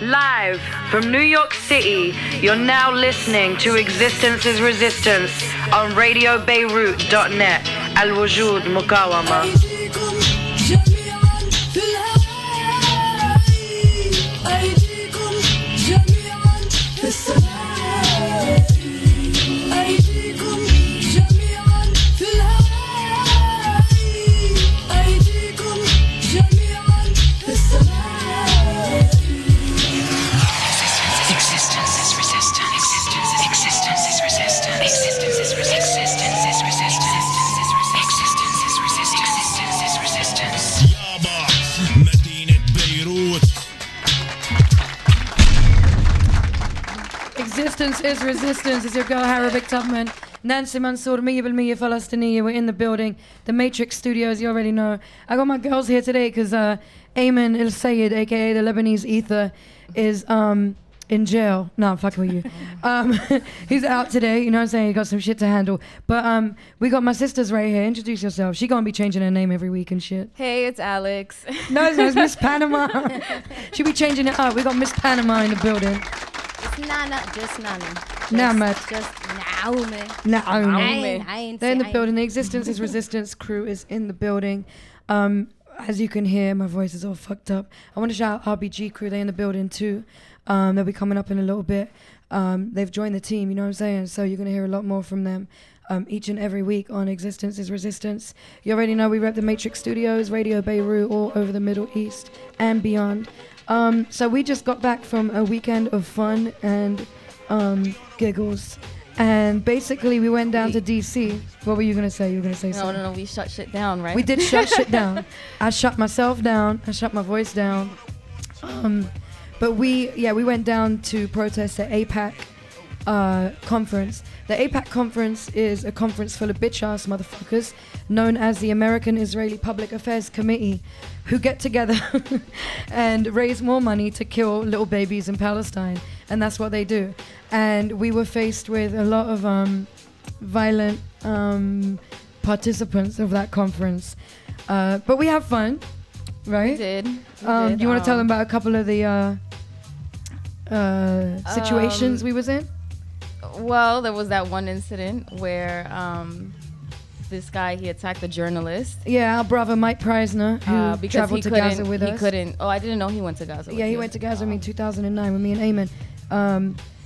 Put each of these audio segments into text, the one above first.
Live from New York City, you're now listening to Existence is Resistance on radiobeirut.net. Al-Wujud Mukawama. Existence is Resistance. It's your girl Harrabic Tubman, Nancy Mansour, Mia Bilmiya Falastiniya. We're in the building, the Matrix Studios. You already know. I got my girls here today because Ayman El Sayed, aka the Lebanese Ether, is in jail. No, I'm fucking with you. He's out today. You know what I'm saying? He got some shit to handle. But we got my sisters right here. Introduce yourself. She gonna be changing her name every week and shit. Hey, it's Alex. No, it's Miss Panama. She be changing it up. We got Miss Panama in the building. It's Nana, just Nana. Just Naomi. They're in the building. The Existence is Resistance crew is in the building. As you can hear, my voice is all fucked up. I want to shout out RBG crew. They're in the building too. They'll be coming up in a little bit. They've joined the team, you know what I'm saying? So you're going to hear a lot more from them each and every week on Existence is Resistance. You already know we rep the Matrix Studios, Radio Beirut, all over the Middle East and beyond. So we just got back from a weekend of fun and giggles. And basically we went down to DC. What were you going to say? You were going to say something? No, we shut shit down, right? We did shut shit down. I shut myself down. I shut my voice down. But we went down to protest the APAC conference. The APAC conference is a conference full of bitch-ass motherfuckers known as the American Israeli Public Affairs Committee, who get together and raise more money to kill little babies in Palestine. And that's what they do. And we were faced with a lot of violent participants of that conference. But we have fun, right? We did. Do you want to tell them about a couple of the situations we was in? Well, there was that one incident where this guy, he attacked a journalist. Yeah, our brother Mike Preisner, who traveled to Gaza with us. He couldn't. Oh, I didn't know he went to Gaza. Yeah, he went to Gaza in 2009 with me and Ayman.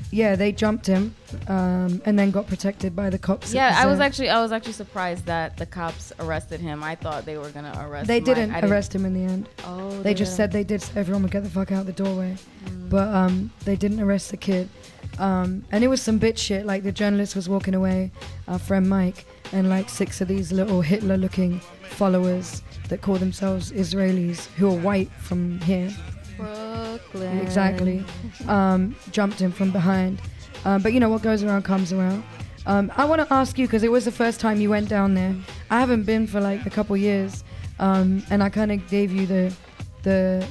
Yeah, they jumped him and then got protected by the cops. Yeah, I was actually surprised that the cops arrested him. I thought they were gonna arrest. They didn't arrest him in the end. Oh, they just said they did. So everyone would get the fuck out the doorway. But they didn't arrest the kid. And it was some bitch shit. Like the journalist was walking away, our friend Mike, and like 6 of these little Hitler-looking followers that call themselves Israelis, who are white from here. Brooklyn. Exactly. Jumped him from behind. But you know what goes around comes around. I want to ask you, because it was the first time you went down there. I haven't been for like a couple years. And I kind of gave you the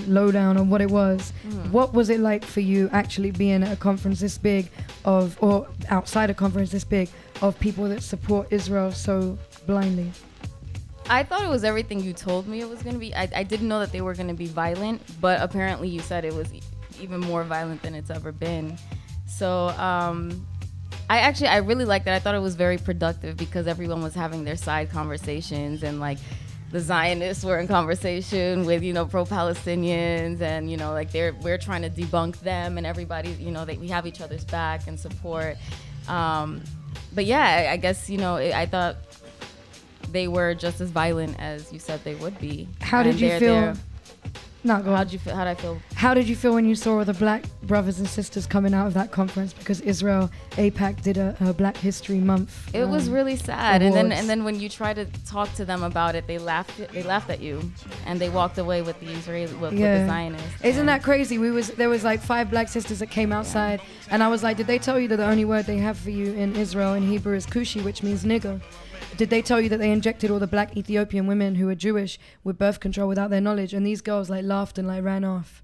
lowdown on what it was. What was it like for you actually being at a conference this big or outside a conference this big of people that support Israel so blindly? I thought it was everything you told me it was going to be. I didn't know that they were going to be violent, but apparently you said it was even more violent than it's ever been. So I really liked it. I thought it was very productive because everyone was having their side conversations, and like the Zionists were in conversation with, pro-Palestinians, and, like we're trying to debunk them, and everybody, we have each other's back and support. But yeah, I guess, I thought they were just as violent as you said they would be. How did you feel? No, go on. How did I feel? How did you feel when you saw the black brothers and sisters coming out of that conference? Because Israel APAC did a Black History Month. It was really sad. Awards. And then when you try to talk to them about it, they laughed at you, and they walked away with the the Zionists. Isn't that crazy? There was like 5 black sisters that came outside, and I was like, did they tell you that the only word they have for you in Israel in Hebrew is kushi, which means nigger? Did they tell you that they injected all the black Ethiopian women who are Jewish with birth control without their knowledge? And these girls like laughed and like ran off.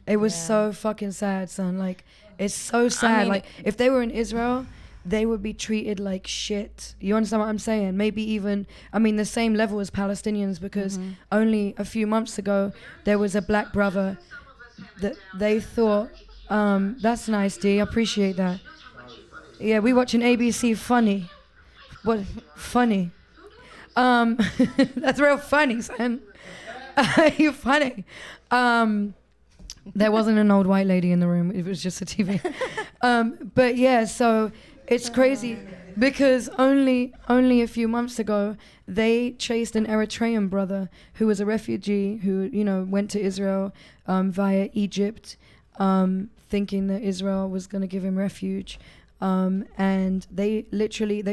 It was so fucking sad, son. Like, it's so sad. Like, if they were in Israel, they would be treated like shit. You understand what I'm saying? Maybe even, the same level as Palestinians, because only a few months ago, there was a black brother that they thought, that's nice, D. I appreciate that. Yeah, we watching ABC Funny. What funny? That's real funny, son. You're funny. There wasn't an old white lady in the room. It was just a TV. But yeah, so it's crazy because only a few months ago they chased an Eritrean brother who was a refugee who went to Israel via Egypt, thinking that Israel was going to give him refuge. And they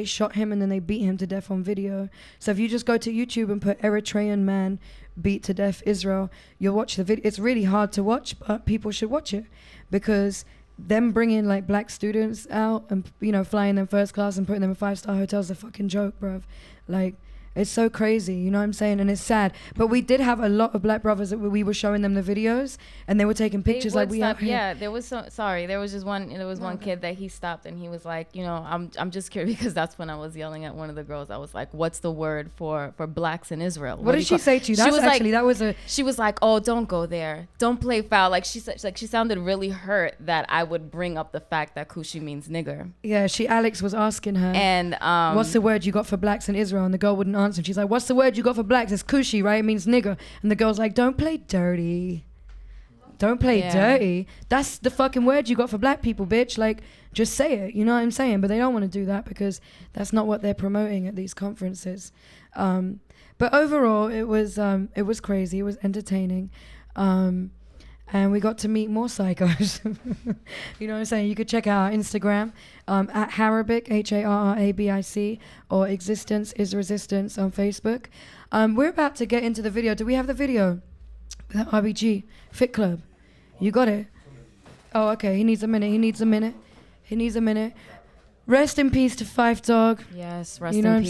shot him and then they beat him to death on video. So if you just go to YouTube and put Eritrean man beat to death Israel, you'll watch the video. It's really hard to watch, but people should watch it because them bringing like black students out and flying them first class and putting them in 5-star hotels is a fucking joke, bruv. Like, it's so crazy, you know what I'm saying? And it's sad. But we did have a lot of black brothers that we were showing them the videos and they were taking pictures like we stop, out here. Yeah, there was one kid that he stopped and he was like, I'm just curious because that's when I was yelling at one of the girls. I was like, what's the word for blacks in Israel? What did she say to you? She was like, oh, don't go there. Don't play foul. Like she sounded really hurt that I would bring up the fact that Kushi means nigger. Yeah, Alex was asking her, and what's the word you got for blacks in Israel? And the girl wouldn't answer. And she's like, what's the word you got for blacks? It's Kushi, right? It means nigger. And the girl's like, don't play dirty. Don't play dirty. That's the fucking word you got for black people, bitch. Like, just say it. You know what I'm saying? But they don't want to do that because that's not what they're promoting at these conferences. But overall, it was crazy. It was entertaining. And we got to meet more psychos. You know what I'm saying? You could check out our Instagram at Harrabic, Harrabic, or Existence is Resistance on Facebook. We're about to get into the video. Do we have the video? RBG, Fit Club. You got it? Oh, okay. He needs a minute. Rest in peace to Fife Dog. Yes, rest in peace. You know what I'm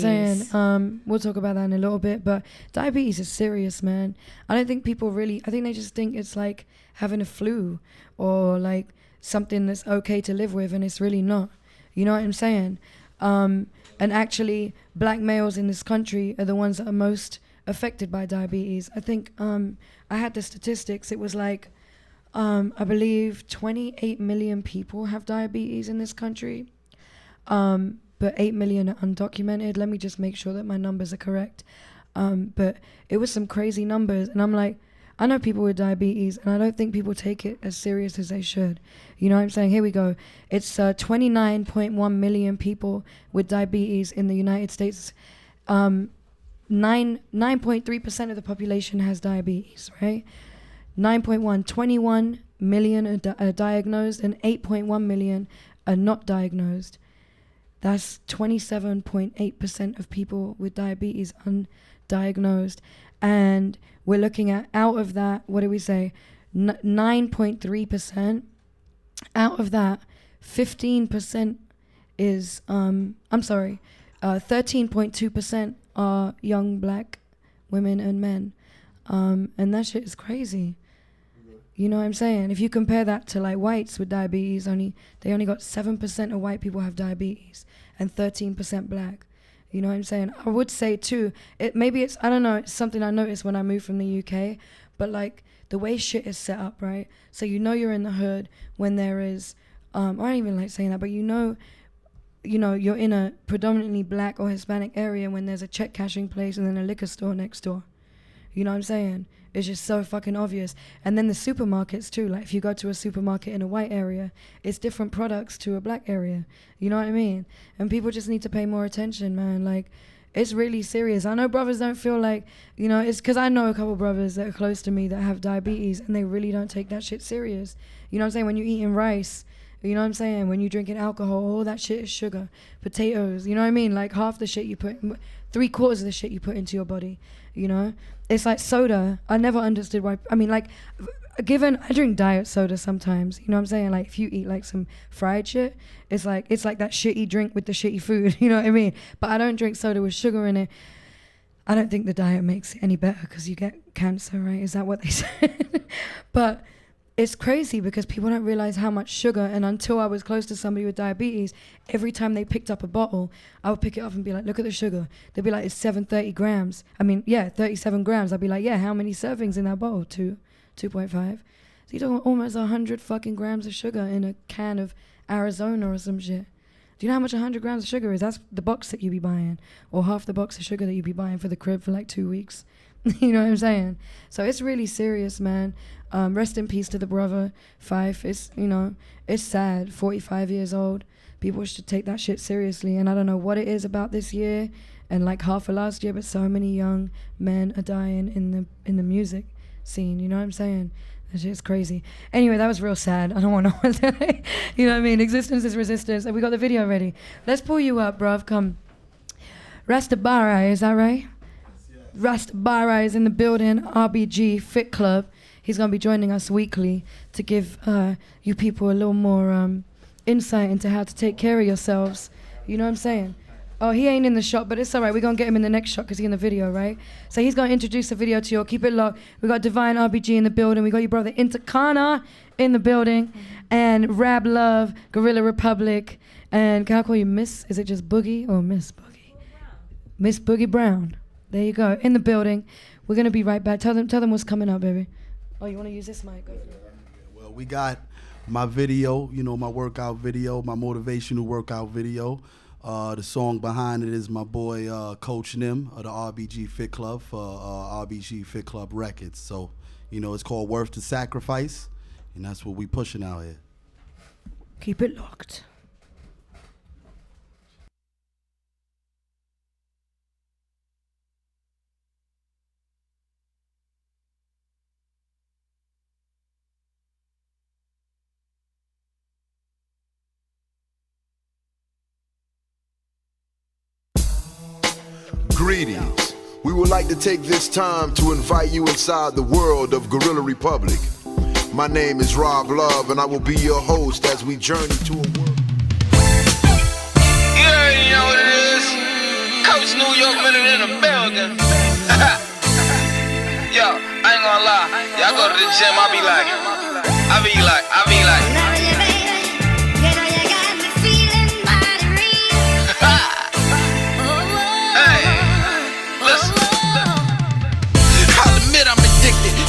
saying? We'll talk about that in a little bit. But diabetes is serious, man. I don't think people really... I think they just think it's like having a flu or like something that's okay to live with, and it's really not. You know what I'm saying? And actually, black males in this country are the ones that are most affected by diabetes. I think I had the statistics. It was like, I believe 28 million people have diabetes in this country. But 8 million are undocumented. Let me just make sure that my numbers are correct. But it was some crazy numbers. And I'm like, I know people with diabetes, and I don't think people take it as serious as they should. You know what I'm saying? Here we go. It's 29.1 million people with diabetes in the United States. 9.3% of the population has diabetes, right? 21 million are diagnosed, and 8.1 million are not diagnosed. That's 27.8% of people with diabetes undiagnosed. And we're looking at, out of that, what do we say? 9.3%. Out of that, 15% is, 13.2% are young black women and men. And that shit is crazy. You know what I'm saying? If you compare that to like whites with diabetes, they only got 7% of white people have diabetes and 13% black. You know what I'm saying? I would say too, I don't know, it's something I noticed when I moved from the UK, but like the way shit is set up, right? So you're in the hood when there is, I don't even like saying that, but you're in a predominantly black or Hispanic area when there's a check cashing place and then a liquor store next door. You know what I'm saying? It's just so fucking obvious. And then the supermarkets too. Like if you go to a supermarket in a white area, it's different products to a black area. You know what I mean? And people just need to pay more attention, man. Like it's really serious. I know brothers don't feel like, it's because I know a couple brothers that are close to me that have diabetes and they really don't take that shit serious. You know what I'm saying? When you're eating rice, you know what I'm saying? When you're drinking alcohol, all that shit is sugar. Potatoes, you know what I mean? Like half the shit you put, 3/4 of the shit you put into your body, It's like soda. I never understood why. I mean, like, I drink diet soda sometimes. You know what I'm saying? Like, if you eat like some fried shit, it's like that shitty drink with the shitty food. You know what I mean? But I don't drink soda with sugar in it. I don't think the diet makes it any better because you get cancer, right? Is that what they said? But it's crazy because people don't realize how much sugar, and until I was close to somebody with diabetes, every time they picked up a bottle, I would pick it up and be like, look at the sugar. They'd be like, it's 730 grams. 37 grams. I'd be like, yeah, how many servings in that bottle? 2.5. So you're talking almost 100 fucking grams of sugar in a can of Arizona or some shit. Do you know how much 100 grams of sugar is? That's the box that you be buying, or half the box of sugar that you be buying for the crib for like 2 weeks. You know what I'm saying? So it's really serious, man. Rest in peace to the brother, Fife. It's, you know, it's sad. 45 years old. People should take that shit seriously. And I don't know what it is about this year and like half of last year, but so many young men are dying in the music scene. You know what I'm saying? That shit's crazy. Anyway, that was real sad. I don't want to you know what I mean? Existence is resistance. And we got the video ready. Let's pull you up, bruv. Come. Rastabareye, is that right? Rastabareye is in the building. RBG Fit Club. He's going to be joining us weekly to give you people a little more insight into how to take care of yourselves. You know what I'm saying? Oh, he ain't in the shot, but it's all right. We're going to get him in the next shot because he's in the video, right? So he's going to introduce the video to you. Keep it locked. We got Divine RBG in the building. We got your brother Intikana in the building. And Rabb Love, Guerilla Republik. And can I call you Miss? Is it just Boogie or Miss Boogie? Miss Boogie Brown. There you go. In the building. We're going to be right back. Tell them what's coming up, baby. Oh, you want to use this mic? Go for it. Well, we got my video, you know, my workout video, my motivational workout video. The song behind it is my boy Coach Nim of the RBG Fit Club for RBG Fit Club Records. So, you know, it's called Worth the Sacrifice, and that's what we pushing out here. Keep it locked. Greetings. We would like to take this time to invite you inside the world of Guerilla Republik. My name is Robb Love, and I will be your host as we journey to a world. You already know what it is. Coach New York minute in the building. Yo, I ain't gonna lie. Y'all go to the gym, I be like.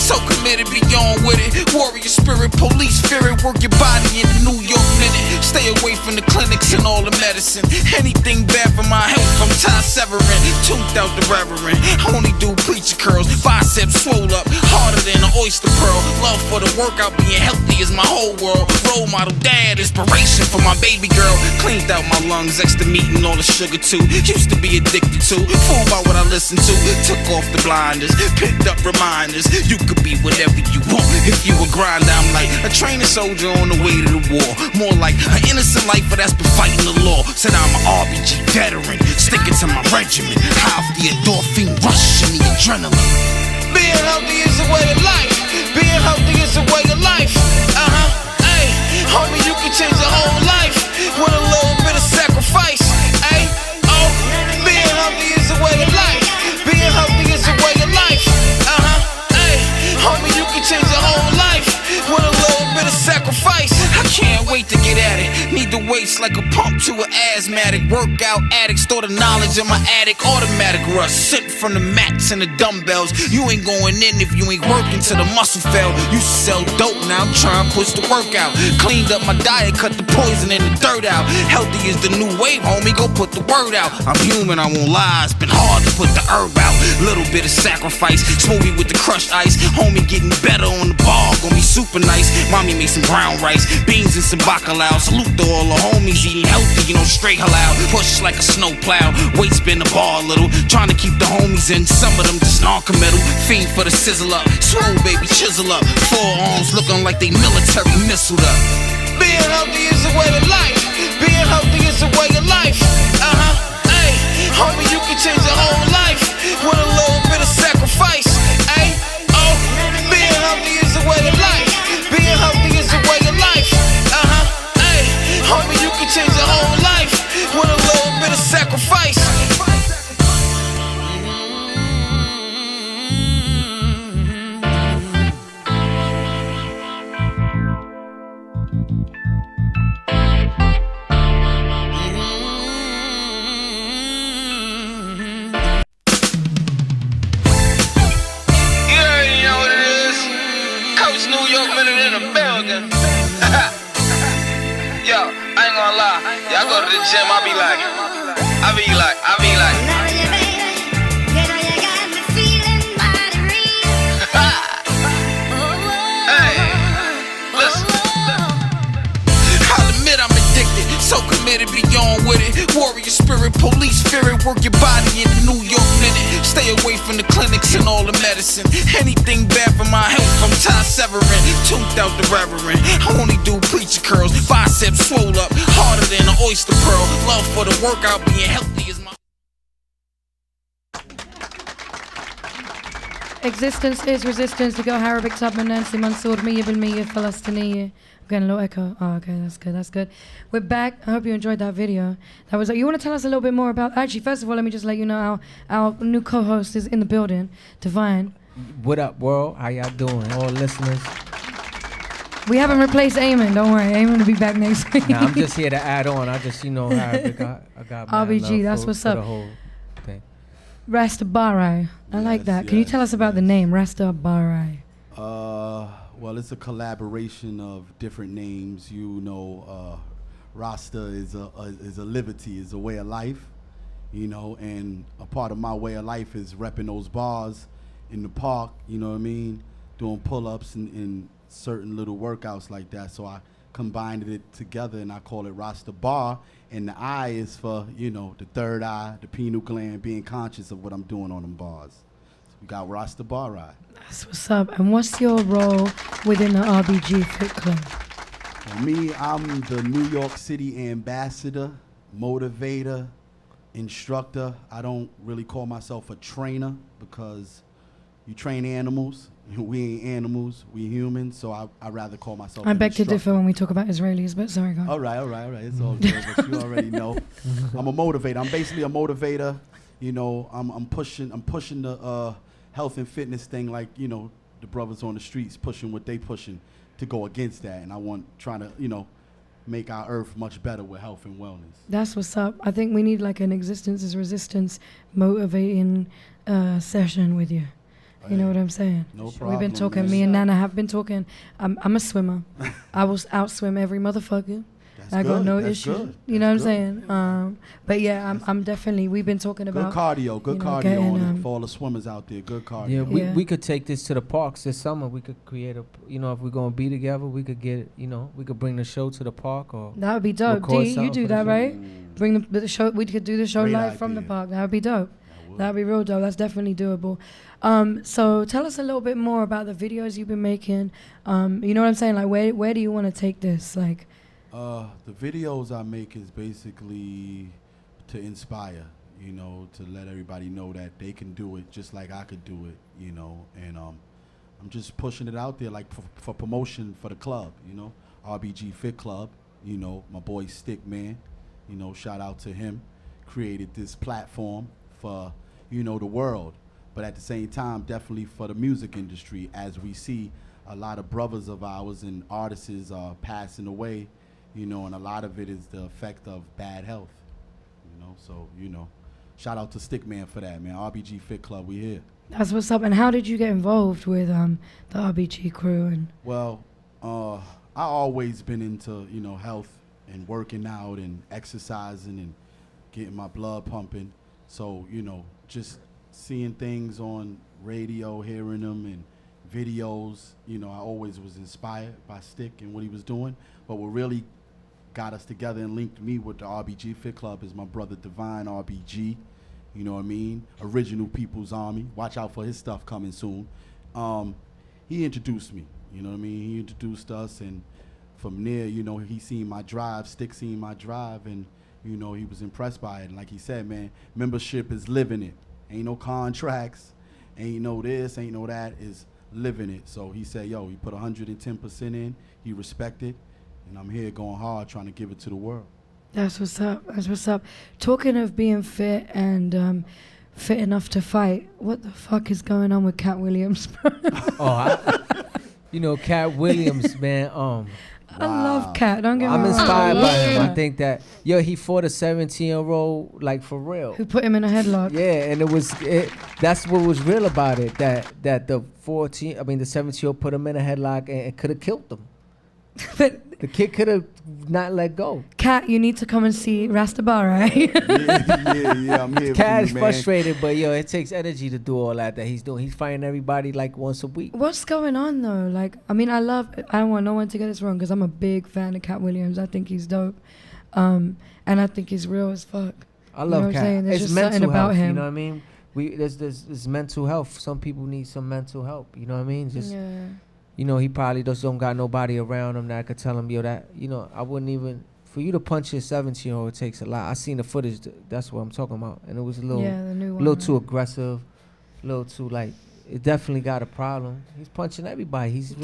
So committed, be on with it. Warrior spirit, police spirit, work your body in the New York minute. Stay away from the clinics and all the medicine. Anything bad for my health, I'm Ty Severin. Toothed out the reverend. Only do preacher curls, biceps swole up, harder than an oyster pearl. Love for the workout, being healthy is my whole world. Role model, dad, inspiration for my baby girl. Cleaned out my lungs, extra meat and all the sugar too. Used to be addicted to, fooled by what I listened to. Took off the blinders, picked up reminders. You could be whatever you want if you a grinder. I'm like a training soldier on the way to the war. More like an innocent lifer that's been fighting the law. Said I'm an RBG veteran, sticking to my regimen. High off the endorphin rush and the adrenaline. Being healthy is a way of life. Being healthy is a way of life. Hey, homie, you can change your whole life with a little bit of sacrifice. Hey, oh, being healthy is a way of life. Being healthy is a way of life. Homie, you can change your whole life with a little bit of sacrifice. I can't wait to get at it. Need the weights like a pump to an asthmatic. Workout addict, store the knowledge in my attic. Automatic rush, sent from the mats and the dumbbells. You ain't going in if you ain't working till the muscle fell. Used to sell dope, now I'm trying to push the workout. Cleaned up my diet, cut the poison and the dirt out. Healthy is the new wave, homie, go put the word out. I'm human, I won't lie, it's been hard to put the herb out. Little bit of sacrifice, smoothie with the crushed ice. Homie getting better on the bar, gonna be super nice. Mommy made some brown rice, beans and some bacalao. Salute to all the homies eating healthy, you know, straight halal. Push like a snowplow, weight spin the bar a little. Trying to keep the homies in, some of them just non-committal. Fiend for the sizzle up, swole baby chisel up. Forearms looking like they military missiled up. Being healthy is a way of life. Being healthy is a way of life. Hey, homie, you can change your whole life with a little bit of sacrifice. Hey, oh, being healthy is a way of life. Being healthy is a way of life. Hey, homie, you can change your whole life with a little bit of sacrifice. New York minute in the building. Yo, I ain't gonna lie. Y'all go to the gym, I be like. So committed, be on with it. Warrior spirit, police spirit, work your body in the New York minute. Stay away from the clinics and all the medicine. Anything bad for my health, I'm Ty Severin. Toothed out the reverend. I only do preacher curls. Biceps swole up, harder than an oyster pearl. Love for the workout, being healthy is my... Existence is resistance. To go Harrabic Tubman, Nancy Mansour, Mia Bilmiya, Falastiniya. Getting a little echo. Oh, okay, that's good. We're back. I hope you enjoyed that video. That was. You want to tell us a little bit more about? Actually, first of all, let me just let you know our new co-host is in the building, Divine. What up, world? How y'all doing, all listeners? We haven't replaced Eamon. Don't worry, Eamon will be back next week. Nah, I'm just here to add on. I just, Arabic. I got RBG. That's what's up. The whole thing. Rastabareye. I like that. Can you tell us about the name Rastabareye? Well, it's a collaboration of different names. Rasta is a liberty, is a way of life, and a part of my way of life is repping those bars in the park, you know what I mean, doing pull-ups and certain little workouts like that. So I combined it together and I call it Rasta Bar, and the I is for, the third eye, the pineal gland, being conscious of what I'm doing on them bars. So we got Rastabareye. That's what's up. And what's your role within the RBG Fit Club? For me, I'm the New York City ambassador, motivator, instructor. I don't really call myself a trainer because you train animals. We ain't animals, we humans, so I rather call myself I an beg to instructor. differ when we talk about Israelis, but sorry, go on. All right. It's all good, but you already know. I'm a motivator. I'm basically a motivator. I'm pushing the health and fitness thing, like, the brothers on the streets pushing what they pushing to go against that. And I trying to, make our earth much better with health and wellness. That's what's up. I think we need like an existence is resistance motivating session with you. You know what I'm saying? No problem. We've been talking, man. me and Nana have been talking. I'm a swimmer. I will outswim every motherfucker. I got no issue. You know what I'm saying? But yeah, I'm definitely, we've been talking about good cardio on it for all the swimmers out there. Good cardio. Yeah, we could take this to the parks this summer. We could create if we're gonna be together, we could get, we could bring the show to the park or. That would be dope. D, you do that, right? Bring the show. We could do the show live from the park. That would be dope. That would be real dope. That's definitely doable. So tell us a little bit more about the videos you've been making. You know what I'm saying? Like, where do you want to take this? Like. The videos I make is basically to inspire, to let everybody know that they can do it just like I could do it, and I'm just pushing it out there like for promotion for the club, RBG Fit Club, my boy Stick Man, shout out to him, created this platform for, the world, but at the same time, definitely for the music industry, as we see a lot of brothers of ours and artists are passing away, and a lot of it is the effect of bad health, so, shout out to Stickman for that, man. RBG Fit Club, we here. That's what's up. And how did you get involved with the RBG crew? And well, I always been into, health and working out and exercising and getting my blood pumping. So, just seeing things on radio, hearing them and videos, I always was inspired by Stick and what he was doing. But what really got us together and linked me with the RBG Fit Club is my brother Divine RBG, you know what I mean? Original People's Army. Watch out for his stuff coming soon. He introduced me, you know what I mean? He introduced us, and from there, he seen my drive, Stick seen my drive, and, he was impressed by it. And like he said, man, membership is living it. Ain't no contracts, ain't no this, ain't no that, is living it. So he said, yo, he put 110% in, he respected, and I'm here going hard trying to give it to the world. That's what's up. That's what's up. Talking of being fit and fit enough to fight, what the fuck is going on with Cat Williams? Cat Williams, man. I love Cat. Don't get me I'm wrong. inspired by him. I Cat. think that he fought a 17-year-old like for real. Who put him in a headlock? Yeah, and that's what was real about it. That the 17-year-old put him in a headlock and could have killed him. But The kid could have not let go. Cat, you need to come and see Rastabareye. yeah, I'm here. Cat for is you, man. frustrated, but it takes energy to do all that he's doing. He's fighting everybody like once a week. What's going on though? Like, I mean, I don't want no one to get this wrong because I'm a big fan of Cat Williams. I think he's dope. And I think he's real as fuck. I love what I'm Cat. saying? There's It's just mental something about health. him. You know what I mean? There's mental health. Some people need some mental help. You know what I mean? Just Yeah. he probably just don't got nobody around him that could tell him, I wouldn't even, for you to punch your 17-year-old, it takes a lot. I seen the footage, that's what I'm talking about. And it was a little, The new one, little too right? aggressive, a little too, it definitely got a problem. He's punching everybody. He's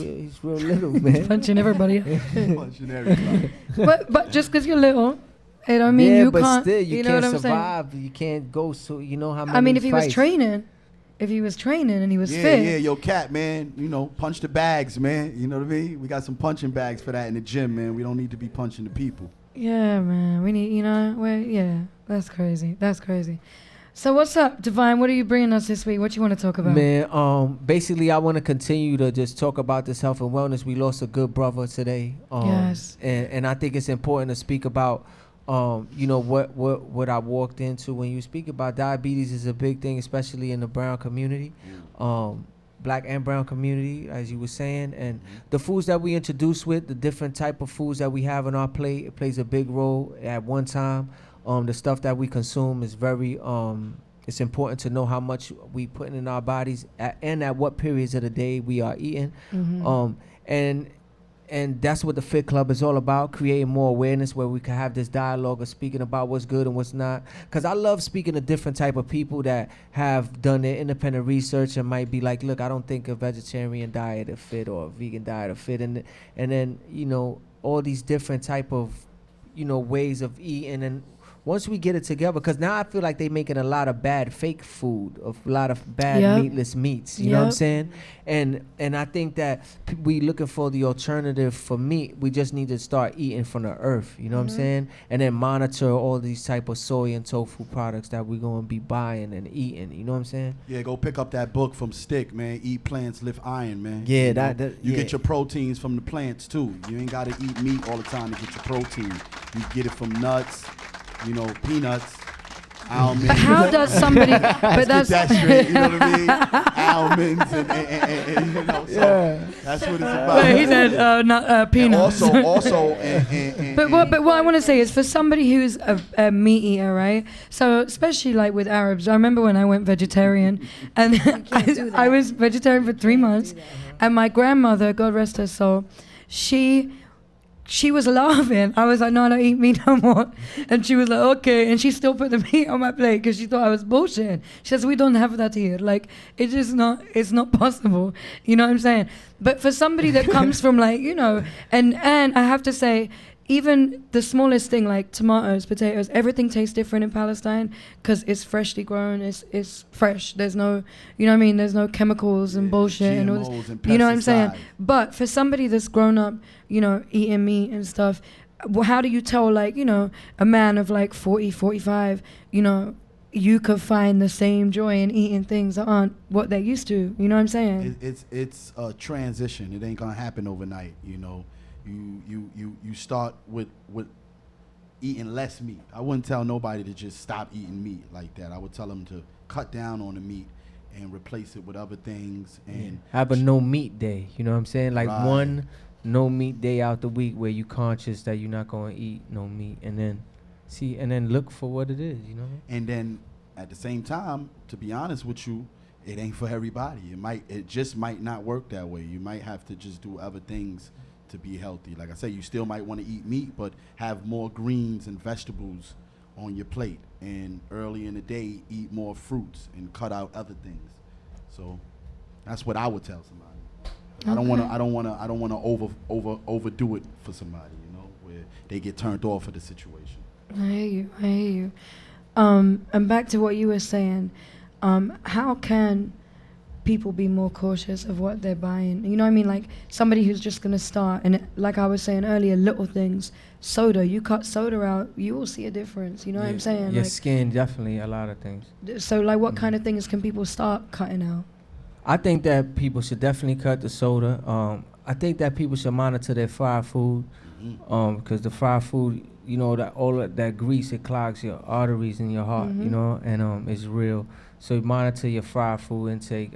real little, man. Punching everybody. Punching everybody. but just because you're little, it don't mean you but can't. still, you know can't what I'm saying? survive. You can't go, so you know how many I mean, if he was fights. training, and he was Yeah, fit. yo, Cat, man, punch the bags, man. You know what I mean? We got some punching bags for that in the gym, man. We don't need to be punching the people. Yeah, man. We need, that's crazy. That's crazy. So what's up, Divine? What are you bringing us this week? What you want to talk about? Man, basically, I want to continue to just talk about this health and wellness. We lost a good brother today. Yes. And I think it's important to speak about, what I walked into. When you speak about diabetes is a big thing, especially in the brown community, black and brown community, as you were saying. And the foods that we introduce with, the different type of foods that we have on our plate, it plays a big role at one time. The stuff that we consume is very, it's important to know how much we put in our bodies and at what periods of the day we are eating. And that's what the Fit Club is all about, creating more awareness where we can have this dialogue of speaking about what's good and what's not. Because I love speaking to different type of people that have done their independent research and might be like, look, I don't think a vegetarian diet is fit or a vegan diet is fit. And then, all these different type of, ways of eating. And once we get it together, because now I feel like they making a lot of bad fake food, a lot of bad meatless meats. You know what I'm saying? And I think that we looking for the alternative for meat. We just need to start eating from the earth. You know what I'm saying? And then monitor all these type of soy and tofu products that we're going to be buying and eating. You know what I'm saying? Yeah, go pick up that book from Stick, man. Eat plants, lift iron, man. Yeah, you get your proteins from the plants too. You ain't got to eat meat all the time to get your protein. You get it from nuts. Peanuts, almonds. But how does somebody? But Let's that's get that straight, you know what I mean? Almonds and so that's what it's about. But he said not peanuts. And also, But what I want to say is for somebody who's a meat eater, right? So especially like with Arabs, I remember when I went vegetarian, and I was vegetarian for 3 months, and my grandmother, God rest her soul, she was laughing. I was like, no, I don't eat meat no more. And she was like, okay. And she still put the meat on my plate because she thought I was bullshitting. She says, we don't have that here. Like, it's not possible. You know what I'm saying? But for somebody that comes from and I have to say, even the smallest thing like tomatoes, potatoes, everything tastes different in Palestine because it's freshly grown. It's fresh. There's no, you know what I mean? There's no chemicals and bullshit and all this. And you know what I'm saying? pesticides. But for somebody that's grown up, eating meat and stuff, how do you tell a man of 40, 45, you could find the same joy in eating things that aren't what they're used to. You know what I'm saying? It's a transition. It ain't gonna happen overnight. You start with eating less meat. I wouldn't tell nobody to just stop eating meat like that. I would tell them to cut down on the meat and replace it with other things and have a no meat day. You know what I'm saying? Like Right. one no meat day out the week where you conscious that you're not going to eat no meat, and then look for what it is. And then at the same time, to be honest with you, it ain't for everybody. It just might not work that way. You might have to just do other things to be healthy. Like I say, you still might want to eat meat, but have more greens and vegetables on your plate. And early in the day, eat more fruits and cut out other things. So that's what I would tell somebody. I don't want to overdo it for somebody, where they get turned off of the situation. I hear you. And back to what you were saying, how can people be more cautious of what they're buying. You know what I mean? Like somebody who's just gonna start, and like I was saying earlier, little things. Soda, you cut soda out, you will see a difference. You know what I'm saying? Your like, skin, definitely, a lot of things. So like, what kind of things can people start cutting out? I think that people should definitely cut the soda. I think that people should monitor their fried food, because the fried food, you know, that all of that grease, it clogs your arteries in your heart, you know, and it's real. So monitor your fried food intake.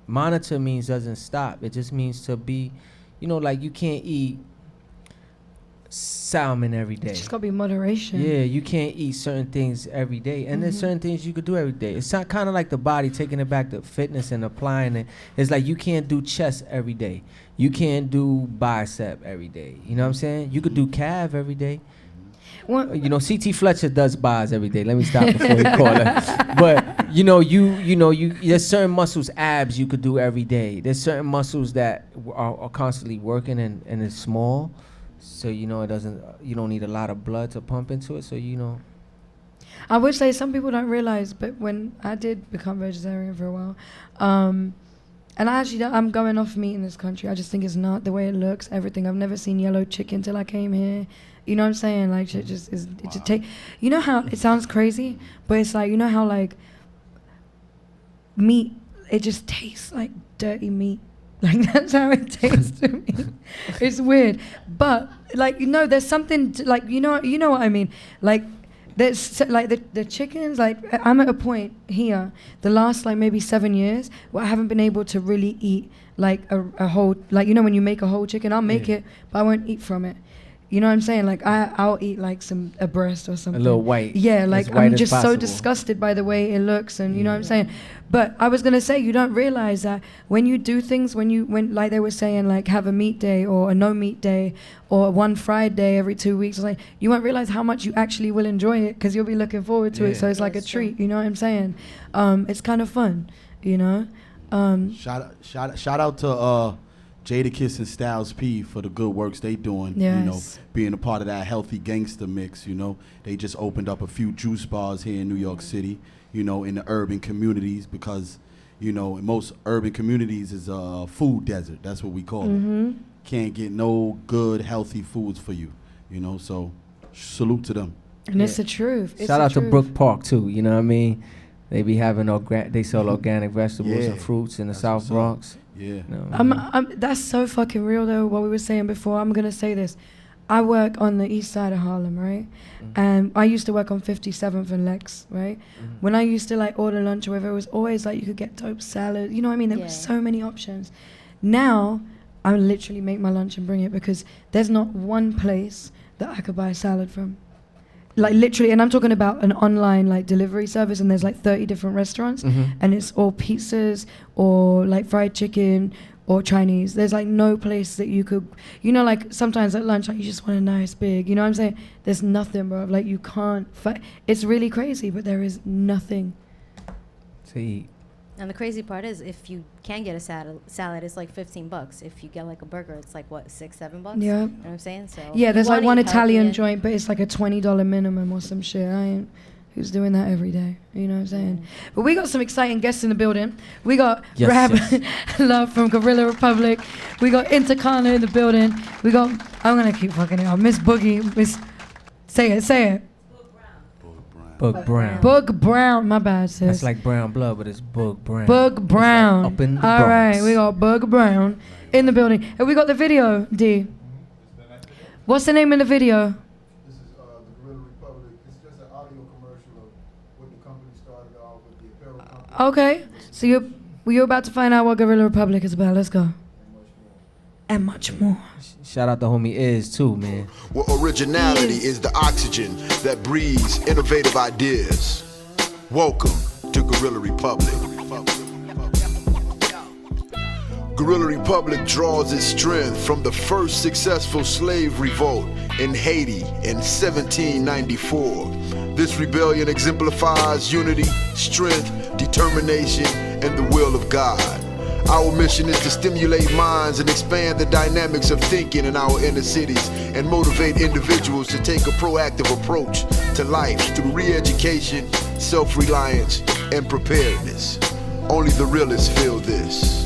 Monitor means doesn't stop. It just means to be, you know, like you can't eat salmon every day. It's just gotta be moderation. Yeah, you can't eat certain things every day, and there's certain things you could do every day. It's not kind of like the body, taking it back to fitness and applying it. It's like you can't do chest every day. You can't do bicep every day. You know what I'm saying? You could do calf every day. You know, CT Fletcher does bars every day. Let me stop before you call it. But you know, there's certain muscles, abs you could do every day. There's certain muscles that are constantly working and it's small, so you know you don't need a lot of blood to pump into it. So you know. I would say some people don't realize, but when I did become vegetarian for a while, and I'm going off meat in this country. I just think it's not the way it looks. Everything. I've never seen yellow chicken till I came here. You know what I'm saying? Like, it just is. It just take. You know how it sounds crazy, but it's like, you know how like meat. It just tastes like dirty meat. Like that's how it tastes to me. It's weird, but like, you know, there's something like, you know what I mean. Like there's like the chickens. Like I'm at a point here, the last like maybe 7 years, where I haven't been able to really eat like a whole, like, you know, when you make a whole chicken, I'll make it, but I won't eat from it. You know what I'm saying? Like I'll eat like a breast or something. A little white. Yeah, like white I'm just possible. so disgusted by the way it looks, and you know what I'm saying. But I was gonna say, you don't realize that when you do things, when like they were saying, like have a meat day or a no meat day or one fried day every 2 weeks, like you won't realize how much you actually will enjoy it, because you'll be looking forward to it. So it's like a treat. You know what I'm saying? It's kind of fun. You know. Shout out to Jadakiss and Styles P for the good works they doing. Yes. You know, being a part of that healthy gangster mix. You know, they just opened up a few juice bars here in New York City. You know, in the urban communities, because you know, in most urban communities is a food desert. That's what we call it. Can't get no good healthy foods for you. You know, so salute to them. And it's the truth. Shout out to Brook Park too. You know what I mean? They be having they sell organic vegetables and fruits in the South Bronx. Yeah. No. That's so fucking real though, what we were saying before. I'm gonna say this. I work on the east side of Harlem, right? And I used to work on 57th and Lex, right? When I used to like order lunch or whatever, it was always like you could get dope salad. You know what I mean? There were so many options. Now, I literally make my lunch and bring it, because there's not one place that I could buy salad from. Like literally, and I'm talking about an online like delivery service, and there's like 30 different restaurants, and it's all pizzas or like fried chicken or Chinese. There's like no place that you could, you know, like sometimes at lunch, like you just want a nice big, you know what I'm saying? There's nothing, bro. Like you can't it's really crazy, but there is nothing to eat. And the crazy part is, if you can get a salad, it's like $15. If you get like a burger, it's like what, $6-7? Yeah. You know what I'm saying? So yeah, there's like one Italian joint, but it's like a $20 minimum or some shit. Who's doing that every day? You know what I'm saying? But we got some exciting guests in the building. We got Rabb Love from Guerilla Republik. We got Intikana in the building. We got, I'm gonna keep fucking it up, Miss Boogie. Say it. Boog Brown. Boog Brown, my bad, sis. That's like brown blood, but it's Boog Brown. Boog Brown. Like up in the All Bronx. right, we got Boog Brown in the building. And we got the video, D. What's the name of the video? This is the Guerilla Republik. It's just an audio commercial of what the company started off with, the apparel company. Okay, so you're about to find out what Guerilla Republik is about. Let's go. And much more. Shout out to homie Iz too, man. Well, originality is the oxygen that breathes innovative ideas. Welcome to Guerilla Republik. Guerilla Republik draws its strength from the first successful slave revolt in Haiti in 1794. This rebellion exemplifies unity, strength, determination, and the will of God. Our mission is to stimulate minds and expand the dynamics of thinking in our inner cities and motivate individuals to take a proactive approach to life through re-education, self-reliance, and preparedness. Only the realists feel this.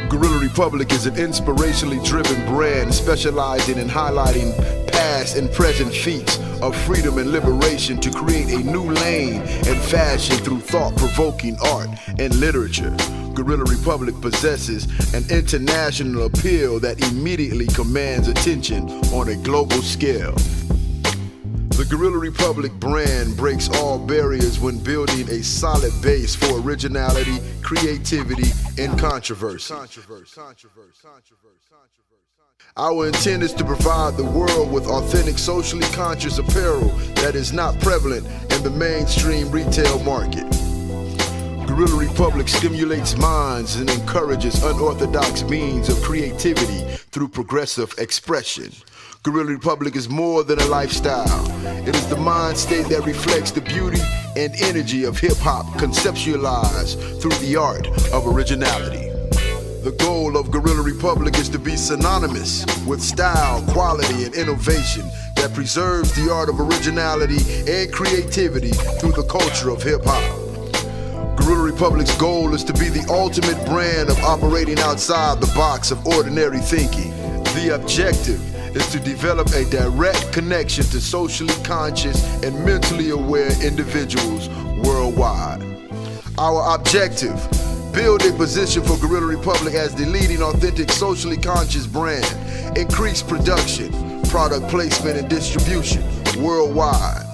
Guerilla Republik is an inspirationally driven brand specializing in highlighting past and present feats of freedom and liberation to create a new lane and fashion through thought-provoking art and literature. Guerilla Republik possesses an international appeal that immediately commands attention on a global scale. The Guerilla Republik brand breaks all barriers when building a solid base for originality, creativity, and controversy. Our intent is to provide the world with authentic, socially conscious apparel that is not prevalent in the mainstream retail market. Guerilla Republik stimulates minds and encourages unorthodox means of creativity through progressive expression. Guerilla Republik is more than a lifestyle. It is the mind state that reflects the beauty and energy of hip-hop conceptualized through the art of originality. The goal of Guerilla Republik is to be synonymous with style, quality, and innovation that preserves the art of originality and creativity through the culture of hip-hop. Guerilla Republik's goal is to be the ultimate brand of operating outside the box of ordinary thinking. The objective is to develop a direct connection to socially conscious and mentally aware individuals worldwide. Our objective: build a position for Guerilla Republik as the leading authentic socially conscious brand, increase production, product placement and distribution worldwide.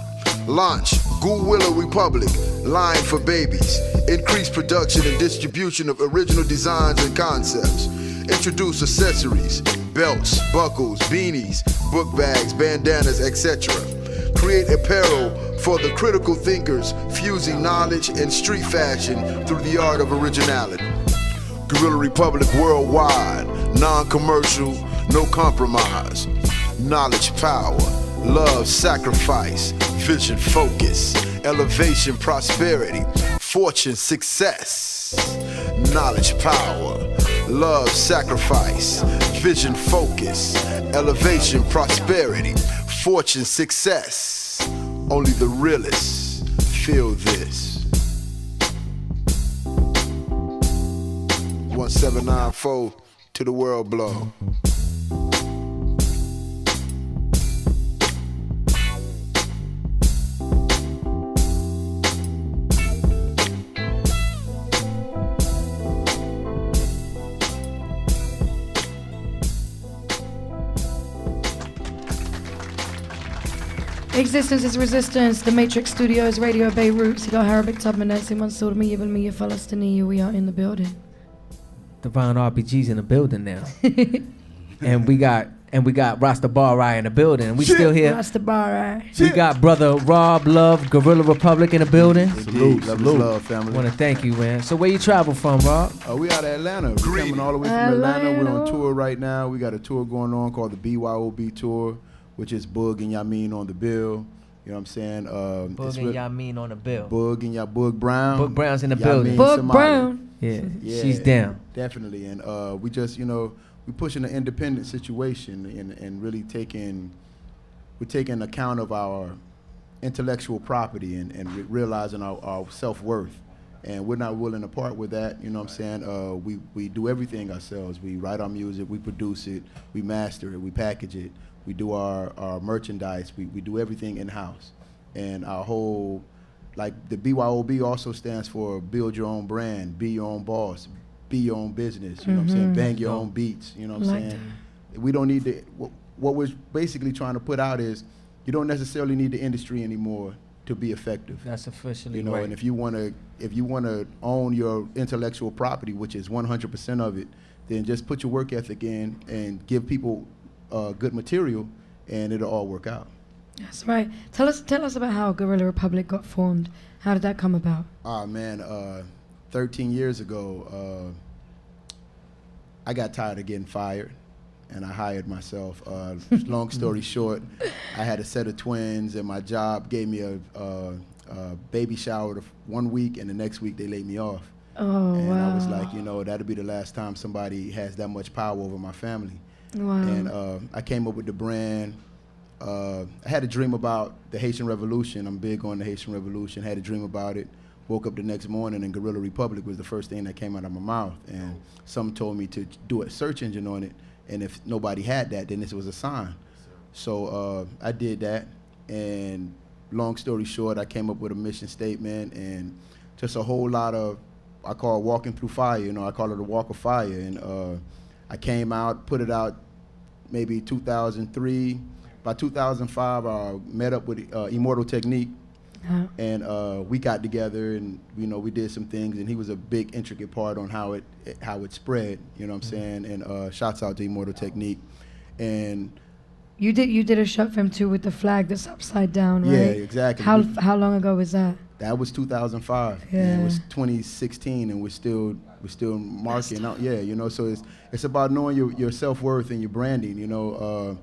Launch Guerilla Republik line for babies, increase production and distribution of original designs and concepts. Introduce accessories, belts, buckles, beanies, book bags, bandanas, etc. Create apparel for the critical thinkers fusing knowledge and street fashion through the art of originality. Guerilla Republik worldwide, non-commercial, no compromise. Knowledge power, love sacrifice, vision focus, elevation prosperity, fortune success. Knowledge power, love sacrifice, vision focus, elevation prosperity, fortune success. Only the realists feel this. 1794 to the world blow. Existence is resistance. The Matrix Studios, Radio Beirut. You got Harrabic Tubman, Nancy Mansour, me, Mia Falastini. We are in the building. Divine RPG's in the building now. and we got Rastabareye in the building. We still here. Rastabareye. We got brother Robb Love, Guerilla Republik in the building. Salute, love, family. Want to thank you, man. So where you travel from, Robb? We out of Atlanta. We're coming all the way from Atlanta. We're on tour right now. We got a tour going on called the BYOB tour, which is Boog and Yamin on the bill. You know what I'm saying? Boog and Yamin on the bill. Boog and Boog Brown. Boog Brown's in the Yamin building. Boog Somali. Brown. Yeah, she's down. Definitely. And we just, we pushing an independent situation and really taking account of our intellectual property and realizing our self-worth. And we're not willing to part with that, you know what I'm saying? We do everything ourselves. We write our music, we produce it, we master it, we package it. We do our merchandise. We do everything in-house. And our whole, like the BYOB also stands for build your own brand, be your own boss, be your own business, you know what I'm saying? Bang your own beats, you know what I'm saying? We don't need to, what we're basically trying to put out is you don't necessarily need the industry anymore to be effective. That's officially right. And if you want to own your intellectual property, which is 100% of it, then just put your work ethic in and give people good material, and it'll all work out. That's right. Tell us about how Guerilla Republik got formed. How did that come about? 13 years ago, I got tired of getting fired, and I hired myself. Long story short, I had a set of twins, and my job gave me a baby shower 1 week, and the next week they laid me off. Oh, and wow. I was like, that'll be the last time somebody has that much power over my family. Wow. And I came up with the brand. I had a dream about the Haitian Revolution. I'm big on the Haitian Revolution. Had a dream about it. woke up the next morning and Guerilla Republik was the first thing that came out of my mouth. And some told me to do a search engine on it, and if nobody had that, then this was a sign. So I did that, and long story short, I came up with a mission statement and just a whole lot of, I call it walking through fire, you know, I call it a walk of fire. And I came out, put it out maybe 2003. By 2005, I met up with Immortal Technique, and we got together, and you know, we did some things, and he was a big intricate part on how it spread, you know what I'm saying? And shouts out to Immortal Technique. And you did a shot film too with the flag that's upside down, right? yeah, exactly. How long ago was that? That was 2005. Yeah. And it was 2016, and we're still marking out. Yeah, you know. So it's about knowing your self-worth and your branding. You know,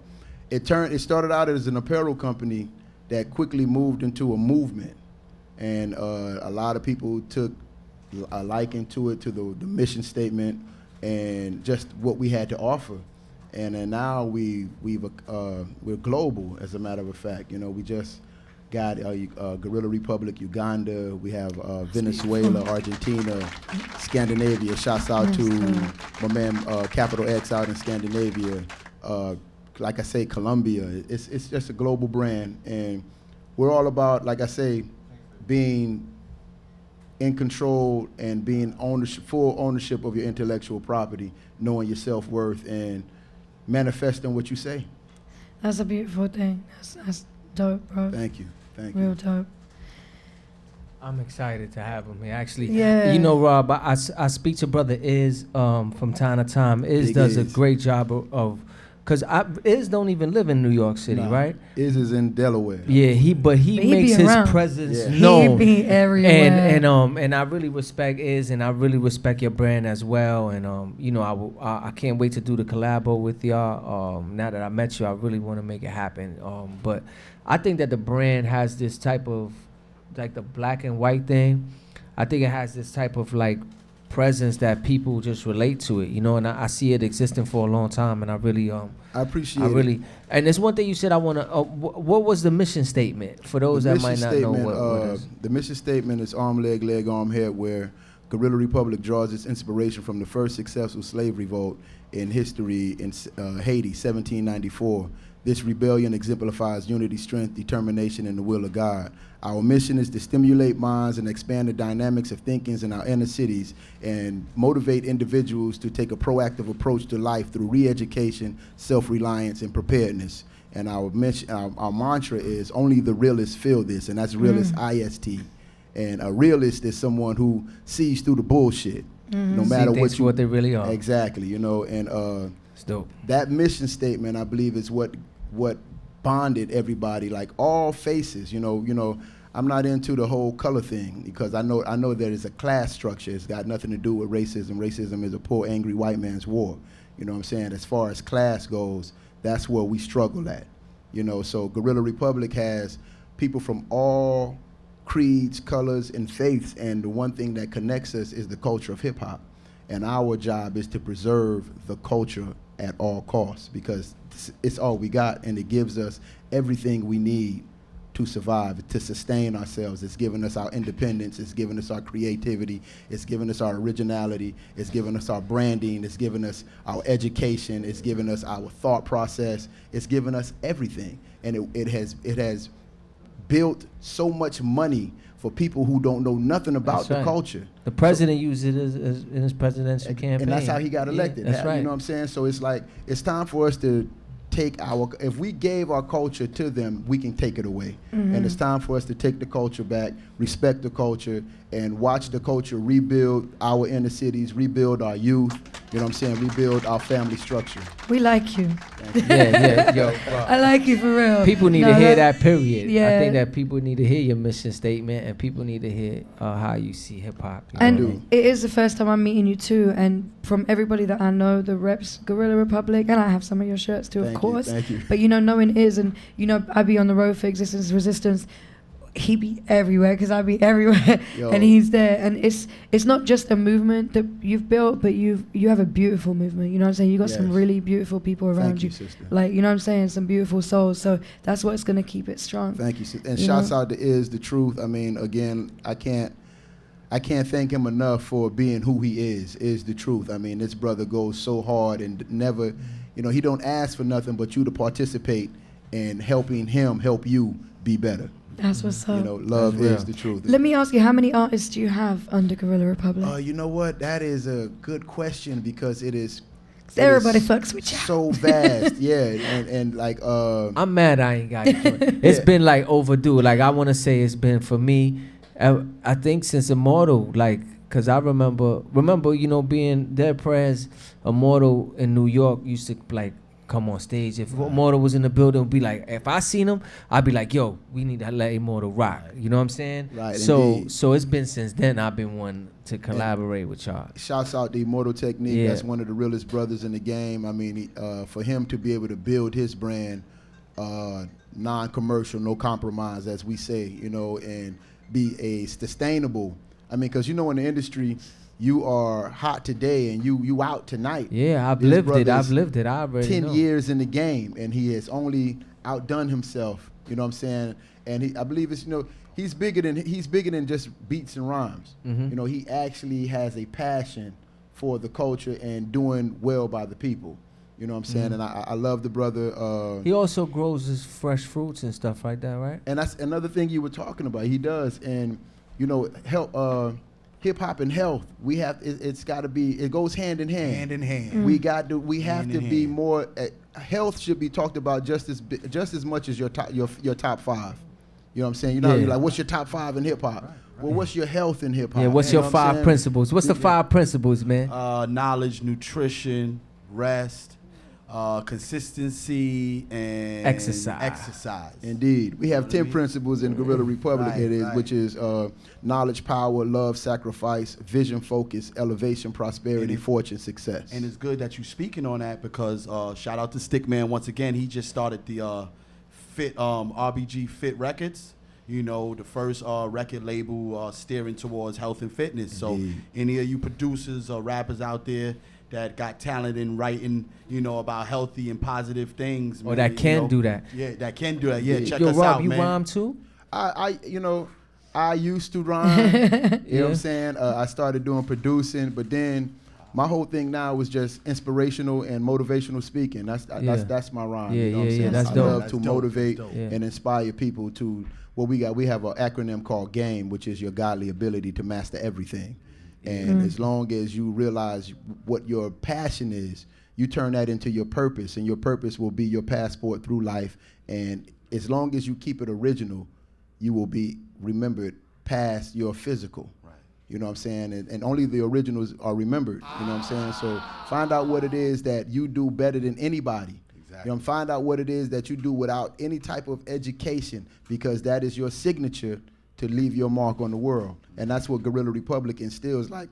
it started out as an apparel company that quickly moved into a movement, and a lot of people took a liking to it, to the mission statement, and just what we had to offer. And then now we're global, as a matter of fact. You know, we just got Guerilla Republik, Uganda. We have Venezuela, Argentina, Scandinavia. Shouts out to my man Capital X out in Scandinavia. Like I say, Colombia. It's just a global brand, and we're all about, like I say, being in control and being full ownership of your intellectual property, knowing your self-worth, and manifesting what you say. That's a beautiful thing. That's dope, bro. Thank you. Real dope. I'm excited to have him here. Actually, Yeah. you know, Rob, I speak to Brother Iz from time to time. Iz does a great job of because Iz don't even live in New York City, right? Iz is in Delaware. Yeah, he makes his presence known. He be everywhere. And I really respect Iz, and I really respect your brand as well. And you know, I can't wait to do the collabo with y'all. Now that I met you, I really want to make it happen. But I think that the brand has this type of, like the black and white thing. I think it has this type of like presence that people just relate to it, you know, and I see it existing for a long time, and I really I appreciate it. And there's one thing you said I want to what was the mission statement for those that might not know what is? The mission statement is arm, leg, arm, head, where Guerilla Republik draws its inspiration from the first successful slave revolt in history in Haiti, 1794. This rebellion exemplifies unity, strength, determination, and the will of God. Our mission is to stimulate minds and expand the dynamics of thinkings in our inner cities and motivate individuals to take a proactive approach to life through re-education, self-reliance, and preparedness. And our mantra is only the realists feel this, and that's realist, IST. And a realist is someone who sees through the bullshit, no matter what they really are. Exactly, you know, and it's dope. That mission statement, I believe, is what bonded everybody, like all faces. You know, I'm not into the whole color thing because I know there is a class structure. It's got nothing to do with racism. Racism is a poor, angry white man's war. You know what I'm saying? As far as class goes, that's where we struggle at. You know, so Guerilla Republik has people from all creeds, colors, and faiths, and the one thing that connects us is the culture of hip hop. And our job is to preserve the culture at all costs, because it's all we got, and it gives us everything we need to survive, to sustain ourselves. It's given us our independence, it's given us our creativity, it's given us our originality, it's given us our branding, it's given us our education, it's given us our thought process, it's given us everything. And it has built so much money for people who don't know nothing about the culture. The president used it as in his presidential campaign. And that's how he got elected. That's right. You know what I'm saying? So it's like, it's time for us to take if we gave our culture to them, we can take it away. And it's time for us to take the culture back, respect the culture, and watch the culture rebuild our inner cities, rebuild our youth, you know what I'm saying, rebuild our family structure. We like you. Yeah, yo. I like you for real. People need to hear that, period. Yeah. I think that people need to hear your mission statement, and people need to hear how you see hip-hop. And it is the first time I'm meeting you too, and from everybody that I know, the reps Guerilla Republik, and I have some of your shirts too, of course. Thank you. But knowing Iz, and I be on the road for Existence Resistance, he be everywhere because I be everywhere. And he's there, and it's not just a movement that you've built, but you have a beautiful movement, you know what I'm saying? You got some really beautiful people around you, sister. like, you know what I'm saying, some beautiful souls. So that's what's gonna keep it strong. Thank you. And shouts out to Iz, the truth. I mean, again, I can't I can't thank him enough for being who he is the truth. I mean, this brother goes so hard and never, he don't ask for nothing but you to participate in helping him help you be better. That's what's up. Love is the truth. Let me ask you, how many artists do you have under Guerilla Republic? You know what? That is a good question because it is. Everybody fucks with you. So vast, yeah, and like. I'm mad I ain't got it. It's been like overdue. Like I want to say it's been for me. I think since Immortal, like, cause I remember being Dead Prez, Immortal in New York used to like come on stage. If Immortal was in the building, it'd be like, if I seen him, I'd be like, yo, we need to let Immortal rock. You know what I'm saying? Right. So it's been since then I've been wanting to collaborate with y'all. Shouts out to Immortal Technique. Yeah. That's one of the realest brothers in the game. I mean, for him to be able to build his brand, non-commercial, no compromise, as we say, and be a sustainable. I mean, because in the industry, you are hot today and you out tonight. Yeah, I've lived it. I already 10 know. years in the game, and he has only outdone himself. You know what I'm saying? And I believe it's he's bigger than just beats and rhymes. Mm-hmm. He actually has a passion for the culture and doing well by the people. You know what I'm saying? Mm-hmm. And I love the brother. He also grows his fresh fruits and stuff like that, right? And that's another thing you were talking about. He does, and help. Hip hop and health, we have. It's got to be. It goes hand in hand. Hand in hand. Mm. We have to be more. Health should be talked about just as much as your top five. You know what I'm saying? You're like, what's your top five in hip hop? Right. Well, what's your health in hip hop? Yeah, what's your 5 principles? What's the 5 principles, man? Knowledge, nutrition, rest, consistency, and exercise. Indeed. We have 10 principles in Guerilla Republic, which is knowledge, power, love, sacrifice, vision, focus, elevation, prosperity, fortune, success. And it's good that you're speaking on that because shout out to Stickman once again. He just started the Fit RBG Fit Records. The first record label steering towards health and fitness. Indeed. So any of you producers or rappers out there that got talent in writing, about healthy and positive things. Or that can do that. Yeah, that can do that. Yeah, check Yo, us Rob, out, you man. rhyme too? I used to rhyme. You know what I'm saying? I started doing producing, but then my whole thing now was just inspirational and motivational speaking. That's my rhyme. Yeah, you know what I'm saying? that's I dope. love That's to dope. motivate That's dope. and inspire people to what we got. We have an acronym called GAME, which is your godly ability to master everything. And as long as you realize what your passion is, you turn that into your purpose, and your purpose will be your passport through life. And as long as you keep it original, you will be remembered past your physical. Right. You know what I'm saying? And only the originals are remembered. You know what I'm saying? So find out what it is that you do better than anybody. Exactly. Find out what it is that you do without any type of education, because that is your signature to leave your mark on the world. And that's what Guerilla Republic instills. Like,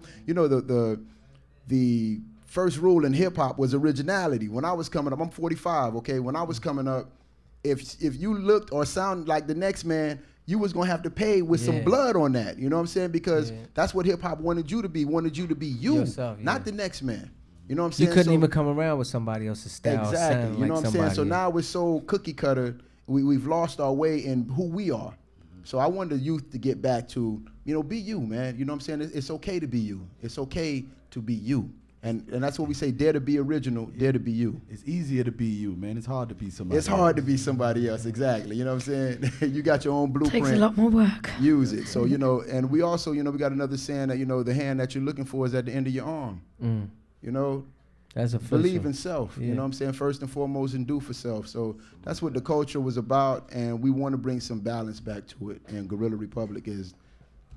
the first rule in hip hop was originality. When I was coming up, I'm 45, okay? When I was coming up, if you looked or sounded like the next man, you was gonna have to pay with some blood on that. You know what I'm saying? Because that's what hip hop wanted you to be you, yourself, not the next man. You know what I'm saying? You couldn't even come around with somebody else's style. Exactly. You know what I'm saying? So now we're so cookie cutter, we've lost our way in who we are. So I want the youth to get back to, be you, man. You know what I'm saying? It's okay to be you. It's okay to be you. And that's what we say, dare to be original, dare to be you. It's easier to be you, man. It's hard to be somebody else. It's hard to be somebody else, exactly. You know what I'm saying? You got your own blueprint. Takes a lot more work. Use it. So, and we also, we got another saying that, the hand that you're looking for is at the end of your arm. That's official. Believe in self, you know what I'm saying? First and foremost, and do for self. So that's what the culture was about, and we want to bring some balance back to it. And Guerilla Republic is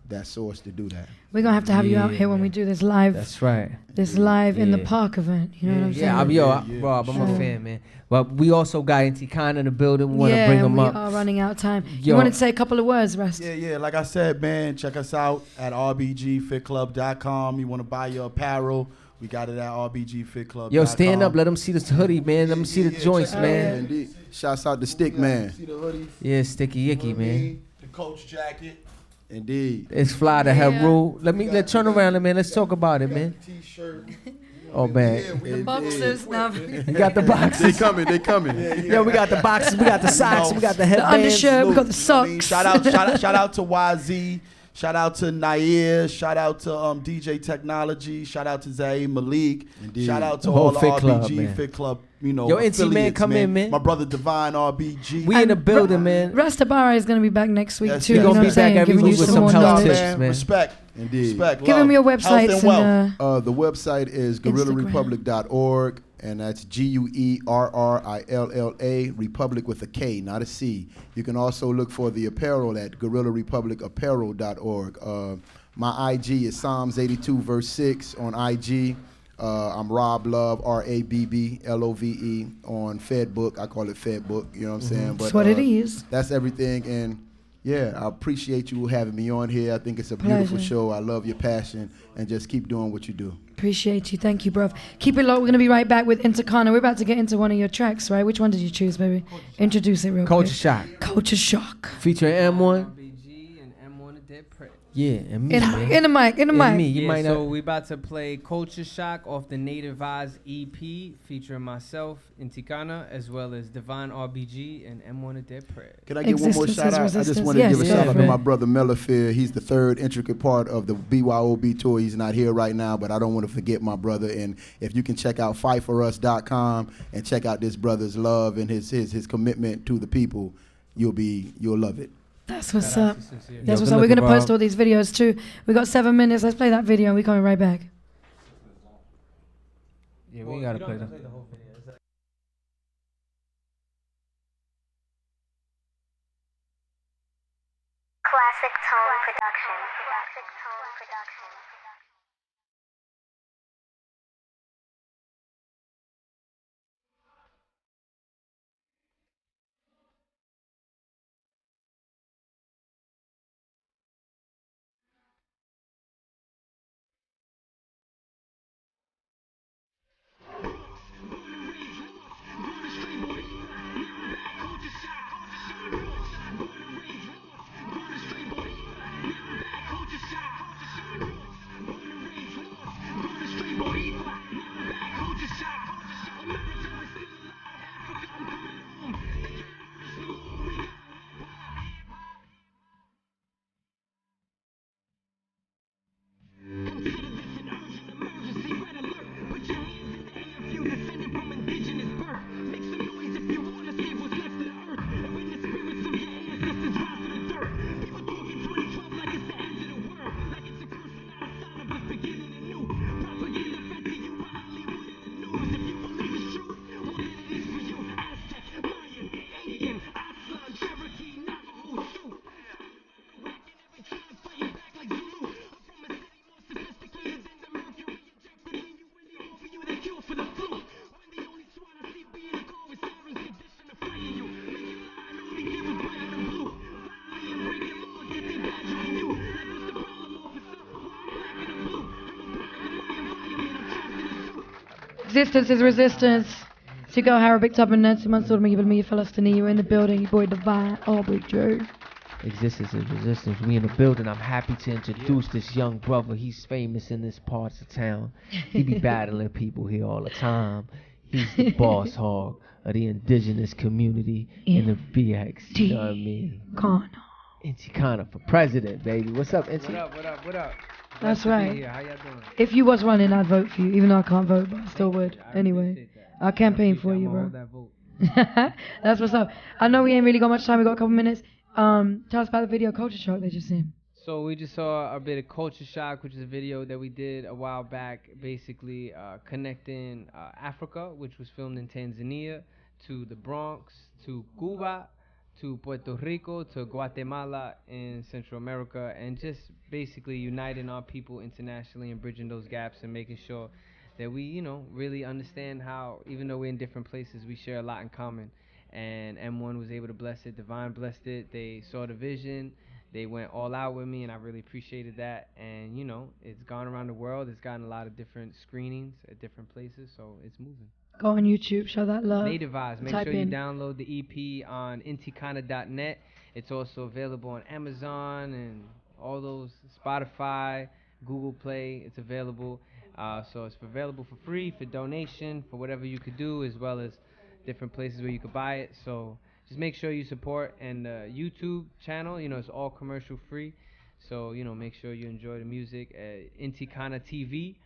that source to do that. We're going to have you out here when we do this live. That's right. This live in the park event. You know what I'm saying? Rob, I'm a fan, man. But we also got Intikana in the building. We want to bring him up. Yeah, we are running out of time. You wanted to say a couple of words, Rest? Yeah. Like I said, man, check us out at rbgfitclub.com. You want to buy your apparel, we got it at rbgfitclub.com. Yo, stand up. Let them see this hoodie, man. Let them see the joints, man. Indeed. Shouts out to Stick Man. See the hoodies? Yeah, Sticky Icky, man. The Coach jacket. Indeed. It's fly to have rule. Let's turn around, man. Let's talk about it, man. T-shirt. Oh, man. The boxes. We got the boxes. They coming. Yo, we got the boxes. We got the socks. We got the headbands. The undershirt. We got the socks. Shout out to YZ. Shout out to Nair. Shout out to DJ Technology. Shout out to Zayn Malik. Indeed. Shout out to The whole all the Fit Club, RBG man. Fit Club. You know, Yo, NT, man, affiliates, come in, man. My brother Divine RBG. We in the building, man. Rastabareye is gonna be back next week Yes, too. he You gonna know be what I'm saying? back every Giving you week with some some more health knowledge. tips, man. man. Respect. Indeed. Respect. Give love. him your Health websites and wealth. and The website is guerrillarepublic.org, and that's GUERRILLA, Republic with a K, not a C. You can also look for the apparel at guerrillarepublicapparel.org. My IG is Psalms 82 verse 6 on IG. I'm Rob Love, RABBLOVE on Fedbook. I call it Fedbook, you know what I'm saying? That's what it is. That's everything, and yeah, I appreciate you having me on here. I think it's a beautiful Pleasure. show. I love your passion, and just keep doing what you do. Appreciate you. Thank you, bruv. Keep it low. We're going to be right back with Intikana. We're about to get into one of your tracks, right? Which one did you choose, baby? Introduce it real Culture quick. Shock. Culture Shock. Featuring M1. RBG and M1 the Dead Prep. Yeah, and me, In man. the mic. In the And mic. me. You Yeah, might so not. we about to play Culture Shock off the Native Eyes EP featuring myself, Intikana, as well as Divine RBG and M1 the Dead Prep. Can I give one more Existence shout is out? I just resistance. want to Yes, give a go shout out ahead. to my brother Melafir. He's the third intricate part of the BYOB tour. He's not here right now, but I don't want to forget my brother. And if you can check out fightforus.com and check out this brother's love and his commitment to the people, you'll love it. That's what's Shout out up. to Sincere. That's Yo, what's good up. We're going to looking, post bro. all these videos too. We got 7 minutes. Let's play that video and we're coming right back. Yeah, we ain't got to play that. Classic Tone Production. Classic Tone Production. Existence is resistance. So you go Harrabic Tubman, Nancy Mansour, me Falastini. You're in the building. Your boy Divine, Aubrey Joe. Existence is resistance. We in the building. I'm happy to introduce this young brother. He's famous in this parts of town. He be battling people here all the time. He's the boss hog of the indigenous community in the BX. You know what I mean? Con. Intikana for president, baby. What's up, Inti? What up, what up, what up? That's Blessed to be right. here. How y'all doing? If you was running, I'd vote for you, even though I can't vote, but I still would. I Anyway, appreciate that. I'll campaign I for you, appreciate bro. that vote. That's what's up. I know we ain't really got much time. We got a couple minutes. Tell us about the video Culture Shock they just seen. So we just saw a bit of Culture Shock, which is a video that we did a while back, basically connecting Africa, which was filmed in Tanzania, to the Bronx, to Cuba, to Puerto Rico, to Guatemala in Central America, and just basically uniting our people internationally and bridging those gaps and making sure that we, you know, really understand how, even though we're in different places, we share a lot in common. And M1 was able to bless it, Divine blessed it, they saw the vision, they went all out with me, and I really appreciated that. And, you know, it's gone around the world, it's gotten a lot of different screenings at different places, so it's moving. Go on YouTube, show that love. Native Eyes. Make Type sure you in. download the EP on intikana.net. It's also available on Amazon and all those, Spotify, Google Play. It's available. So it's available for free, for donation, for whatever you could do, as well as different places where you could buy it. So just make sure you support. And the YouTube channel, you know, it's all commercial free. So, make sure you enjoy the music at Intikana TV.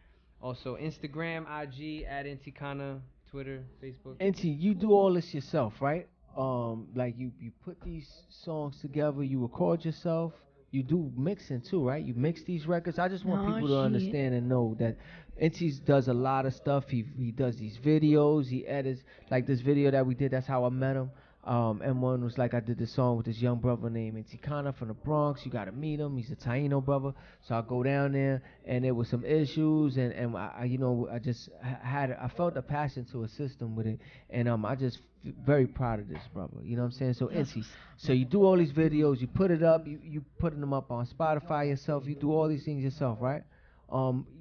Also, Instagram, IG, at Intikana, Twitter, Facebook. Inti, you do all this yourself, right? Like you put these songs together, you record yourself, you do mixing too, right? You mix these records. I just want people to understand and know that Inti does a lot of stuff. He does these videos, he edits, like this video that we did, that's how I met him. And one was like I did this song with this young brother named Intikana from the Bronx. You gotta meet him. He's a Taino brother. So I go down there, and there was some issues, and I just I felt a passion to assist him with it, and I just very proud of this brother. You know what I'm saying? So Inti, so you do all these videos, you put it up, you putting them up on Spotify yourself. You do all these things yourself, right?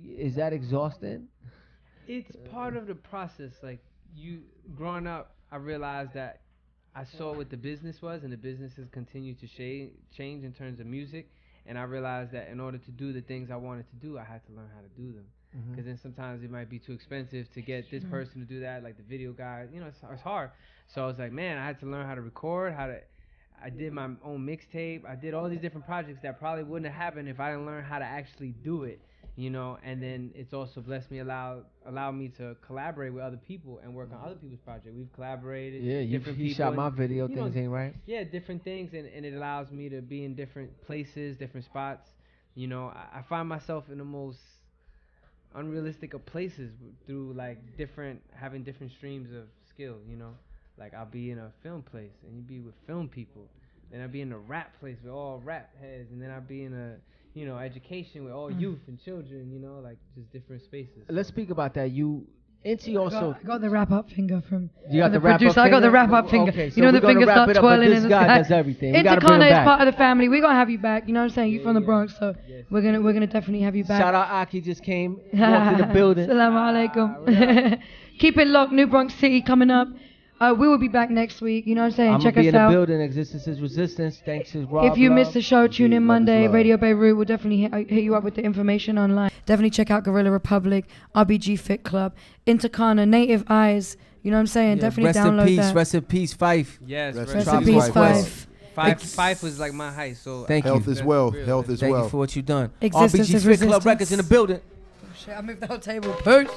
Is that exhausting? It's part of the process. Like growing up, I realized that I saw what the business was, and the business has continued to change in terms of music. And I realized that in order to do the things I wanted to do, I had to learn how to do them. Because then sometimes it might be too expensive to get this person to do that, like the video guy. It's hard. So I was like, man, I had to learn how to record, I did my own mixtape. I did all these different projects that probably wouldn't have happened if I didn't learn how to actually do it. And then it's also blessed me, allowed me to collaborate with other people and work on other people's projects. We've collaborated. Yeah, he shot my video things, ain't right? Yeah, different things, and it allows me to be in different places, different spots. I find myself in the most unrealistic of places through having different streams of skill. Like I'll be in a film place and you be with film people. Then I'll be in a rap place with all rap heads, and then I'll be in a education with all youth and children, like just different spaces. Let's speak about that. Inti also. I got the wrap up finger from you got the wrap producer. Up I got the finger? wrap up finger. Okay, so the finger wrap start it up, twirling but in this the guy sky. does everything. We gotta bring him Intikana is back. part of the family. We're gonna have you back. You know what I'm saying? You're from the Bronx, so we're gonna definitely have you back. Shout out Aki, just came, walked in the building. Assalamu alaikum. Keep it locked. New Bronx City coming up. We will be back next week. You know what I'm saying? Check us out. I'm gonna be in the building. Existence is resistance. Thanks to Robb. If you missed the show, tune in Monday. Radio Beirut will definitely hit you up with the information online. Definitely check out Guerilla Republik, RBG Fit Club, Intikana, Native Eyes. You know what I'm saying? Definitely download that. Rest in peace, Fife. Yes, rest in peace, Fife. Fife was like my height, so thank you. Health is wealth. Health is wealth. Thank you for what you've done. Existence RBG is Fit Club resistance. Records in the building. Oh shit! I moved the whole table. Peace.